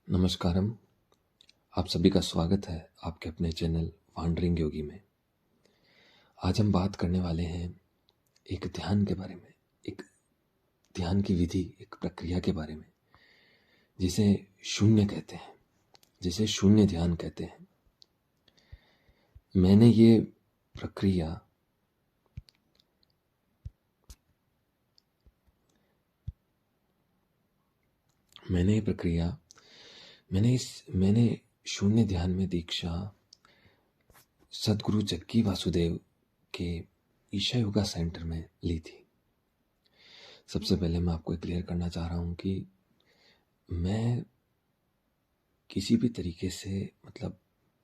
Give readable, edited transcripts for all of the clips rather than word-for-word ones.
नमस्कारम। आप सभी का स्वागत है आपके अपने चैनल वांडरिंग योगी में। आज हम बात करने वाले हैं एक ध्यान के बारे में, एक ध्यान की विधि, एक प्रक्रिया के बारे में, जिसे शून्य कहते हैं, जिसे शून्य ध्यान कहते हैं। मैंने ये प्रक्रिया मैंने शून्य ध्यान में दीक्षा सदगुरु जग्गी वासुदेव के ईशा योगा सेंटर में ली थी। सबसे पहले मैं आपको क्लियर करना चाह रहा हूँ कि मैं किसी भी तरीके से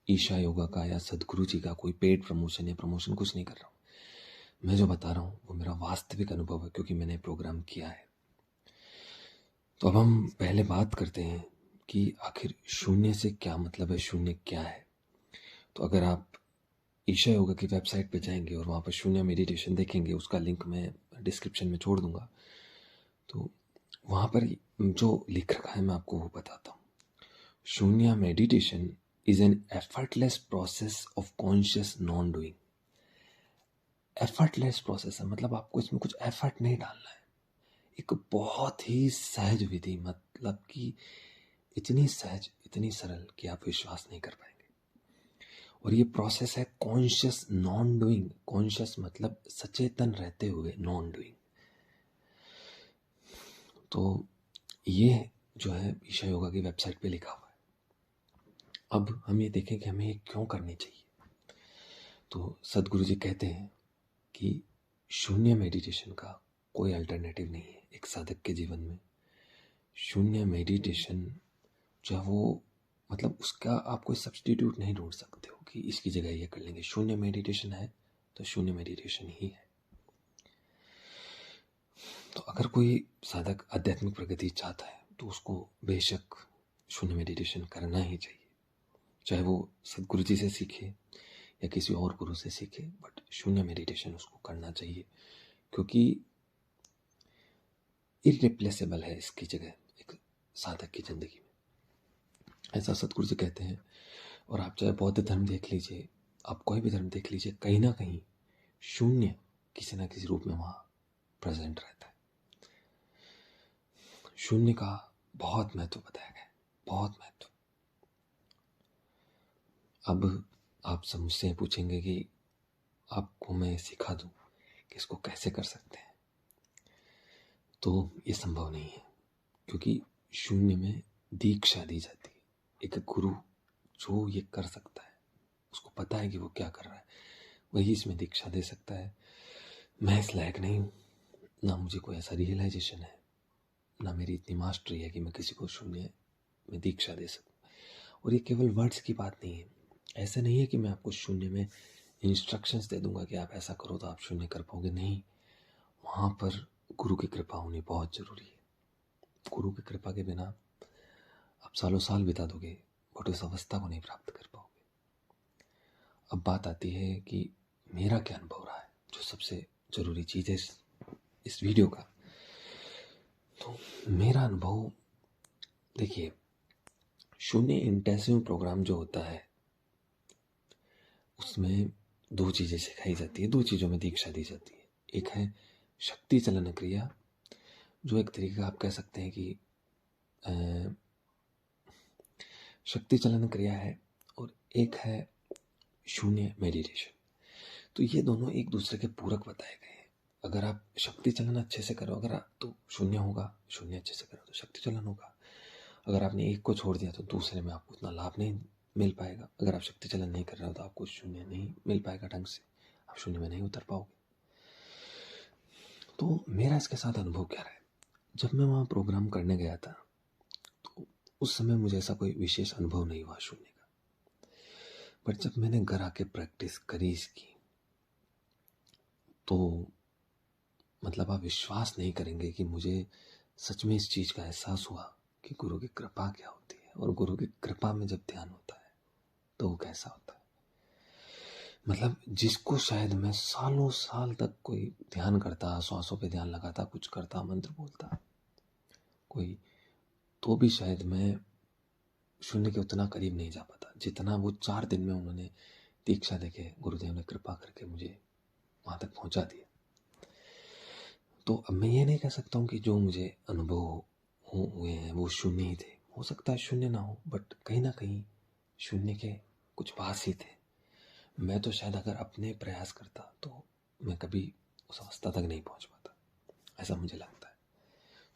ईशा योगा का या सदगुरु जी का कोई पेड प्रमोशन या प्रमोशन कुछ नहीं कर रहा हूँ। मैं जो बता रहा हूँ वो मेरा वास्तविक अनुभव है, क्योंकि मैंने प्रोग्राम किया है। तो अब हम पहले बात करते हैं कि आखिर शून्य से क्या मतलब है, शून्य क्या है। तो अगर आप ईशा योगा की वेबसाइट पे जाएंगे और वहाँ पर शून्य मेडिटेशन देखेंगे, उसका लिंक मैं डिस्क्रिप्शन में छोड़ दूंगा। तो वहाँ पर जो लिख रखा है मैं आपको वो बताता हूँ। शून्य meditation is an effortless process of conscious non-doing। effortless process है, मतलब आपको इसमें कुछ एफर्ट नहीं डालना है। एक बहुत ही सहज विधि, मतलब कि इतनी सहज, इतनी सरल कि आप विश्वास नहीं कर पाएंगे। और ये प्रोसेस है कॉन्शियस नॉन डूइंग। कॉन्शियस मतलब सचेतन रहते हुए नॉन डूइंग। तो ये जो है ईशा योगा की वेबसाइट पे लिखा हुआ है। अब हम ये देखें कि हमें ये क्यों करनी चाहिए। तो सदगुरु जी कहते हैं कि शून्य मेडिटेशन का कोई अल्टरनेटिव नहीं है एक साधक के जीवन में। शून्य मेडिटेशन जो है वो, मतलब उसका आप कोई सब्स्टिट्यूट नहीं ढूंढ सकते हो कि इसकी जगह ये कर लेंगे। शून्य मेडिटेशन है तो शून्य मेडिटेशन ही है। तो अगर कोई साधक आध्यात्मिक प्रगति चाहता है तो उसको बेशक शून्य मेडिटेशन करना ही चाहिए, चाहे वो सदगुरु जी से सीखे या किसी और गुरु से सीखे, बट शून्य मेडिटेशन उसको करना चाहिए, क्योंकि इरिप्लेसेबल है इसकी जगह एक साधक की जिंदगी में। ऐसा सदगुरु जी कहते हैं। और आप चाहे बौद्ध धर्म देख लीजिए, आप कोई भी धर्म देख लीजिए, कहीं ना कहीं शून्य किसी ना किसी रूप में वहां प्रेजेंट रहता है। शून्य का बहुत महत्व बताया गया है, बहुत महत्व। अब आप सब मुझसे पूछेंगे कि आपको मैं सिखा दूं कि इसको कैसे कर सकते हैं। तो ये संभव नहीं है, क्योंकि शून्य में दीक्षा दी जाती है। एक गुरु जो ये कर सकता है, उसको पता है कि वो क्या कर रहा है, वही इसमें दीक्षा दे सकता है। मैं इस लायक नहीं हूँ, ना मुझे कोई ऐसा रियलाइजेशन है, ना मेरी इतनी मास्टरी है कि मैं किसी को शून्य में दीक्षा दे सकूं। और ये केवल वर्ड्स की बात नहीं है। ऐसा नहीं है कि मैं आपको शून्य में इंस्ट्रक्शंस दे दूंगा कि आप ऐसा करो तो आप शून्य कर पाओगे, नहीं। वहाँ पर गुरु की कृपा होनी बहुत ज़रूरी है। गुरु की कृपा के बिना आप सालों साल बिता दोगे बट उस अवस्था को नहीं प्राप्त कर पाओगे। अब बात आती है कि मेरा क्या अनुभव रहा है, जो सबसे ज़रूरी चीज़ है इस वीडियो का। तो मेरा अनुभव देखिए, शून्य इंटेंसिव प्रोग्राम जो होता है उसमें दो चीज़ें सिखाई जाती है, दो चीज़ों में दीक्षा दी जाती है। एक है शक्ति चलन क्रिया, जो एक तरीके का आप कह सकते हैं कि शक्ति चलन क्रिया है, और एक है शून्य मेडिटेशन। तो ये दोनों एक दूसरे के पूरक बताए गए हैं। अगर आप शक्ति चलन अच्छे से करो, अगर आप तो शून्य होगा, शून्य अच्छे से करो तो शक्ति चलन होगा। अगर आपने एक को छोड़ दिया तो दूसरे में आपको उतना लाभ नहीं मिल पाएगा। अगर आप शक्ति चलन नहीं कर रहे हो तो आपको शून्य नहीं मिल पाएगा ढंग से, आप शून्य में नहीं उतर पाओगे। तो मेरा इसके साथ अनुभव क्या रहा है, जब मैं वहाँ प्रोग्राम करने गया था तो उस समय मुझे ऐसा कोई विशेष अनुभव नहीं हुआ शून्य का। पर जब मैंने घर आके प्रैक्टिस करी इसकी, तो मतलब आप विश्वास नहीं करेंगे कि मुझे सच में इस चीज़ का एहसास हुआ कि गुरु की कृपा क्या होती है, और गुरु की कृपा में जब ध्यान होता है तो वो कैसा होता है। मतलब जिसको शायद मैं सालों साल तक कोई ध्यान करता, श्वासों पे ध्यान लगाता, कुछ करता, मंत्र बोलता कोई, तो भी शायद मैं शून्य के उतना करीब नहीं जा पाता जितना वो 4 दिन में उन्होंने दीक्षा देके गुरुदेव ने कृपा करके मुझे वहाँ तक पहुँचा दिया। तो अब मैं ये नहीं कह सकता हूँ कि जो मुझे अनुभव हुए हैं वो शून्य ही थे। हो सकता है शून्य ना हो, बट कहीं ना कहीं शून्य के कुछ पास ही थे। मैं तो शायद अगर अपने प्रयास करता तो मैं कभी उस अवस्था तक नहीं पहुँच पाता, ऐसा मुझे लगता है।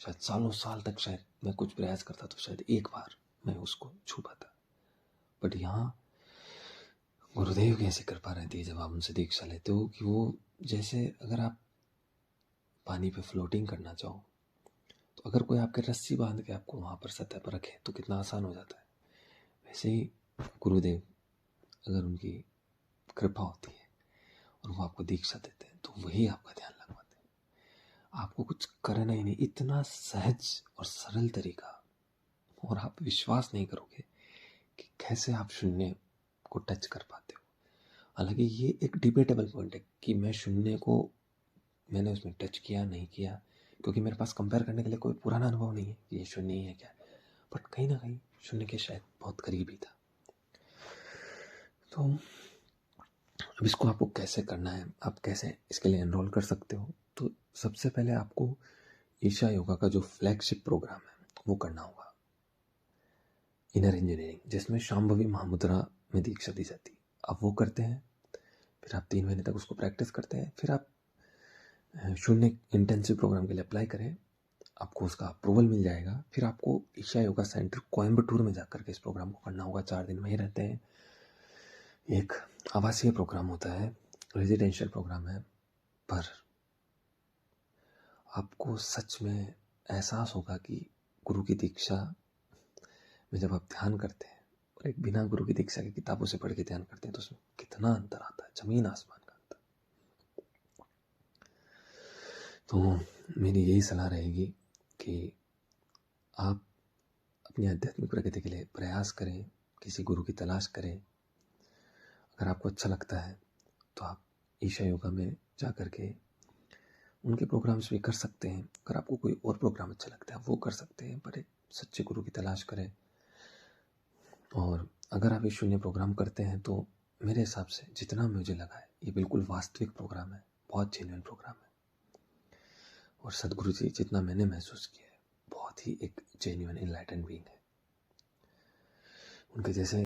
शायद सालों साल तक शायद मैं कुछ प्रयास करता तो शायद एक बार मैं उसको छू पाता। बट यहाँ गुरुदेव की ऐसी कृपा रहती है जब आप उनसे दीक्षा लेते हो कि वो जैसे अगर आप पानी पे फ्लोटिंग करना चाहो तो अगर कोई आपके रस्सी बांध के आपको वहाँ पर सतह पर रखे तो कितना आसान हो जाता है। वैसे ही गुरुदेव अगर उनकी कृपा होती है और वो आपको दीक्षा देते हैं तो वही आपका ध्यान लगवाते हैं। आपको कुछ करना ही नहीं, इतना सहज और सरल तरीका, और आप विश्वास नहीं करोगे कि कैसे आप शून्य को टच कर पाते हो। हालांकि ये एक डिबेटेबल पॉइंट है कि मैं शून्य को मैंने उसमें टच किया नहीं किया, क्योंकि मेरे पास कंपेयर करने के लिए कोई पुराना अनुभव नहीं है कि ये शून्य ही है क्या। बट कहीं ना कहीं शून्य के शायद बहुत करीब ही था। तो अब इसको आपको कैसे करना है, आप कैसे इसके लिए एनरोल कर सकते हो। तो सबसे पहले आपको ईशा योगा का जो फ्लैगशिप प्रोग्राम है वो करना होगा, इनर इंजीनियरिंग, जिसमें शांभवी महामुद्रा में दीक्षा दी जाती है। आप वो करते हैं, फिर आप 3 महीने तक उसको प्रैक्टिस करते हैं, फिर आप शून्य इंटेंसिव प्रोग्राम के लिए अप्लाई करें, आपको उसका अप्रूवल मिल जाएगा। फिर आपको ईशा योगा सेंटर कोयम्बटूर में जाकर के इस प्रोग्राम को करना होगा। 4 दिन वहीं रहते हैं। एक आवासीय प्रोग्राम होता है, रेजिडेंशियल प्रोग्राम है, पर आपको सच में एहसास होगा कि गुरु की दीक्षा में जब आप ध्यान करते हैं और एक बिना गुरु की दीक्षा की किताबों से पढ़ के ध्यान करते हैं तो उसमें कितना अंतर आता है, जमीन आसमान का अंतर। तो मेरी यही सलाह रहेगी कि आप अपनी आध्यात्मिक प्रगति के लिए प्रयास करें, किसी गुरु की तलाश करें। अगर आपको अच्छा लगता है तो आप ईशा योगा में जा कर के उनके प्रोग्राम्स भी कर सकते हैं। अगर आपको कोई और प्रोग्राम अच्छा लगता है वो कर सकते हैं, पर एक सच्चे गुरु की तलाश करें। और अगर आप ये शून्य प्रोग्राम करते हैं तो मेरे हिसाब से जितना मुझे लगा है ये बिल्कुल वास्तविक प्रोग्राम है, बहुत जेन्युइन प्रोग्राम है। और सदगुरु जी जितना मैंने महसूस किया है बहुत ही एक जेन्युइन एनलाइटेंड बीइंग है। उनके जैसे